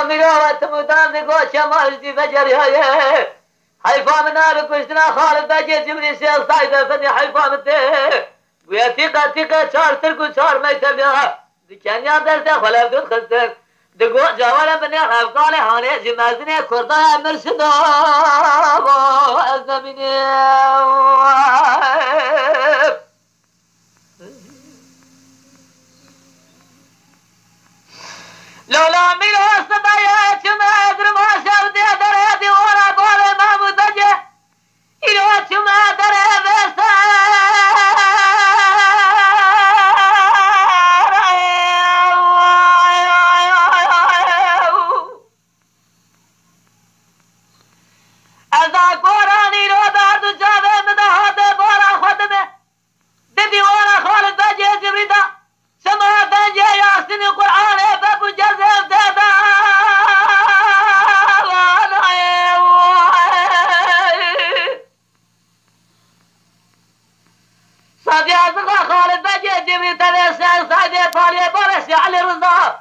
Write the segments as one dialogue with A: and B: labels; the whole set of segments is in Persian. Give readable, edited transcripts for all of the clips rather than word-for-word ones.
A: مروت مدام نگو شمال دی فجری های حیفا من نار کشتنا خالد بجی جبری شیخ سایده فدی حیفا مده ویا تیقا تیقا چار ترکو چار میتر بیا دکانیا درسته خلاف دود خستر دگو جوالا بنی خفقال حانه جمازنی کردای مرشدا از نبینی لولا میرو سبایا چما در ما شود در دیوارا گل ما متجه ایرو چما در وسا از قرآنی رو داد جاوه مدهات بارا خودمه دیوارا خالد بجه جبریدا شما بجه یاسین قرآن بابو جزم دادا صدی ازقا خالد بجه جبریدا نشان سایده پالیه بارشی علی رضا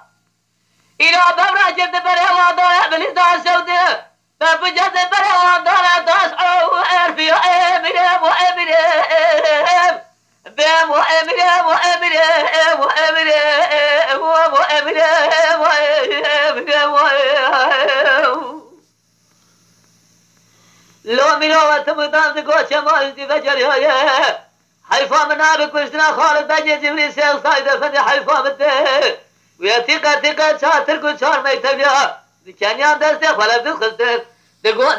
A: ایرا ببرا جبت بره واداره بلی دار شوده بابو جزم بره واداره داش او ارفی و امرم و امرم بام وامره وامره وامره وامره وامره لو مروت مدام دگو شمال دی فجری های حیفا من نار کشتنا خالد بجی جبری شیخ سایده فدی حیفا مده ویا تیقا تیقا چار ترکو چار میتر بیا دکانیا درسته خلاف دود خستر دگو